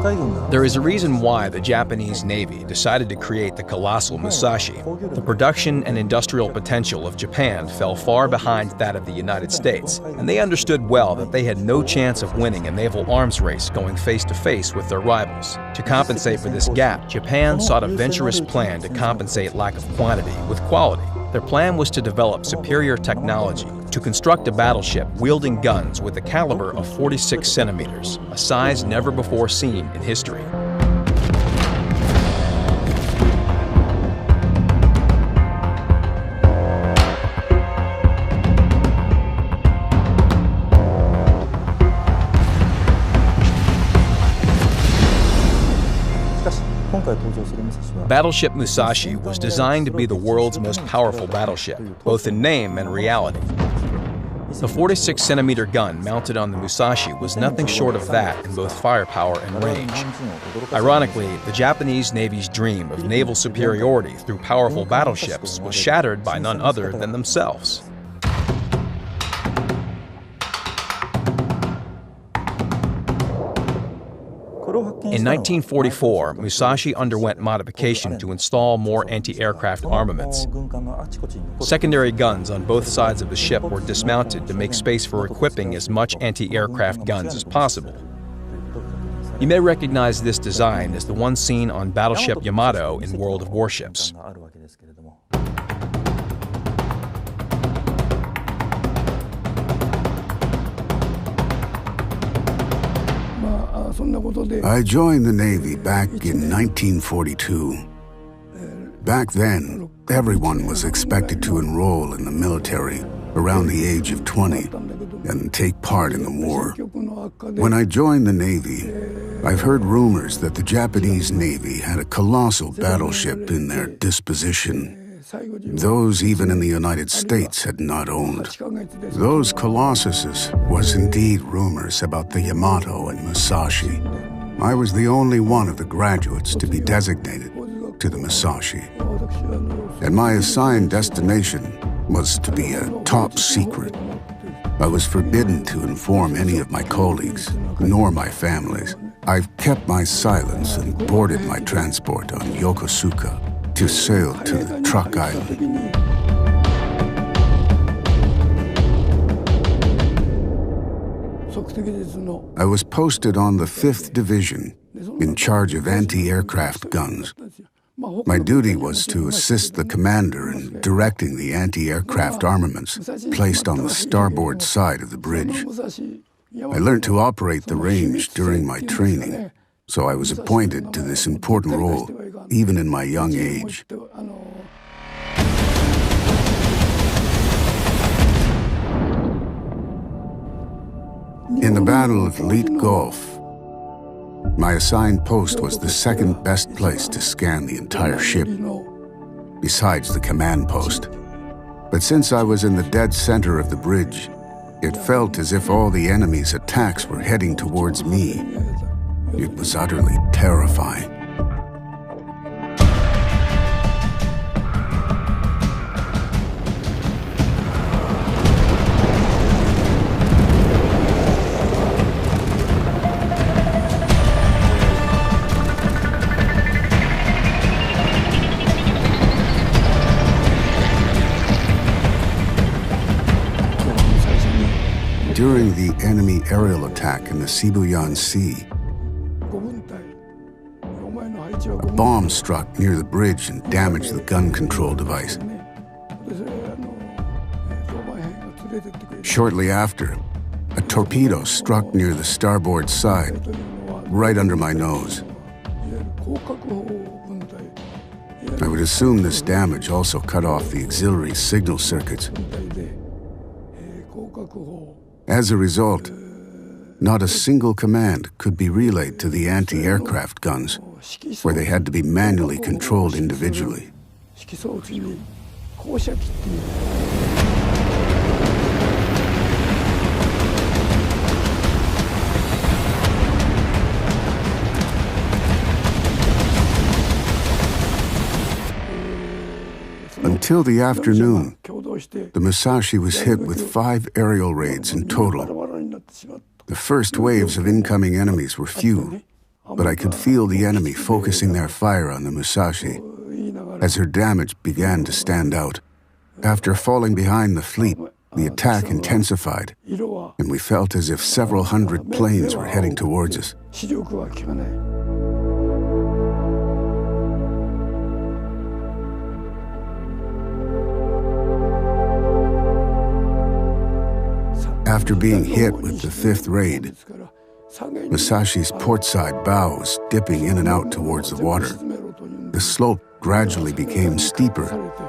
There is a reason why the Japanese Navy decided to create the colossal Musashi. The production and industrial potential of Japan fell far behind that of the United States, and they understood well that they had no chance of winning a naval arms race going face-to-face with their rivals. To compensate for this gap, Japan sought a venturous plan to compensate lack of quantity with quality. Their plan was to develop superior technology, to construct a battleship wielding guns with a caliber of 46 centimeters, a size never before seen in history. Battleship Musashi was designed to be the world's most powerful battleship, both in name and reality. The 46-centimeter gun mounted on the Musashi was nothing short of that in both firepower and range. Ironically, the Japanese Navy's dream of naval superiority through powerful battleships was shattered by none other than themselves. In 1944, Musashi underwent modification to install more anti-aircraft armaments. Secondary guns on both sides of the ship were dismounted to make space for equipping as much anti-aircraft guns as possible. You may recognize this design as the one seen on battleship Yamato in World of Warships. I joined the Navy back in 1942. Back then, everyone was expected to enroll in the military around the age of 20 and take part in the war. When I joined the Navy, I've heard rumors that the Japanese Navy had a colossal battleship in their disposition. Those even in the United States had not owned. Those colossuses was indeed rumors about the Yamato and Musashi. I was the only one of the graduates to be designated to the Musashi. And my assigned destination was to be a top secret. I was forbidden to inform any of my colleagues, nor my families. I've kept my silence and boarded my transport on Yokosuka to sail to the Truck Island. I was posted on the 5th Division in charge of anti-aircraft guns. My duty was to assist the commander in directing the anti-aircraft armaments placed on the starboard side of the bridge. I learned to operate the range during my training, so I was appointed to this important role, even in my young age. In the Battle of Leyte Gulf, my assigned post was the second best place to scan the entire ship, besides the command post. But since I was in the dead center of the bridge, it felt as if all the enemy's attacks were heading towards me. It was utterly terrifying. During the enemy aerial attack in the Sibuyan Sea, a bomb struck near the bridge and damaged the gun control device. Shortly after, a torpedo struck near the starboard side, right under my nose. I would assume this damage also cut off the auxiliary signal circuits. As a result, not a single command could be relayed to the anti-aircraft guns, where they had to be manually controlled individually. Until the afternoon, the Musashi was hit with 5 aerial raids in total. The first waves of incoming enemies were few, but I could feel the enemy focusing their fire on the Musashi as her damage began to stand out. After falling behind the fleet, the attack intensified, and we felt as if several hundred planes were heading towards us. After being hit with the fifth raid, Musashi's portside bow was dipping in and out towards the water. The slope gradually became steeper,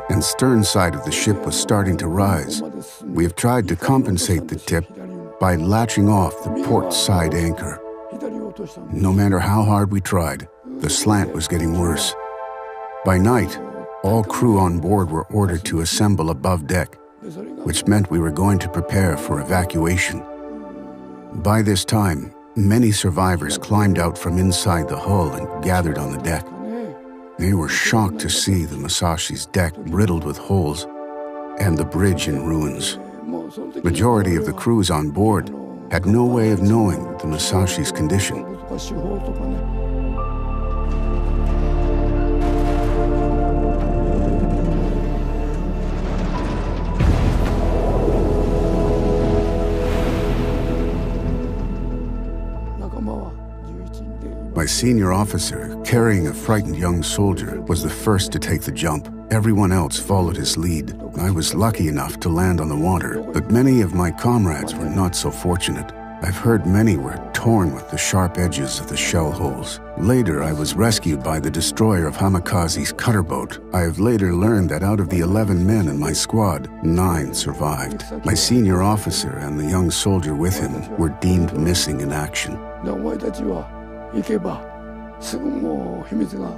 and stern side of the ship was starting to rise. We have tried to compensate the tip by latching off the port side anchor. No matter how hard we tried, the slant was getting worse. By night, all crew on board were ordered to assemble above deck, which meant we were going to prepare for evacuation. By this time, many survivors climbed out from inside the hull and gathered on the deck. They were shocked to see the Musashi's deck riddled with holes and the bridge in ruins. Majority of the crews on board had no way of knowing the Musashi's condition. My senior officer, carrying a frightened young soldier, was the first to take the jump. Everyone else followed his lead. I was lucky enough to land on the water, but many of my comrades were not so fortunate. I've heard many were torn with the sharp edges of the shell holes. Later, I was rescued by the destroyer of Hamikaze's cutter boat. I have later learned that out of the 11 men in my squad, 9 survived. My senior officer and the young soldier with him were deemed missing in action. 行けばすぐもう秘密が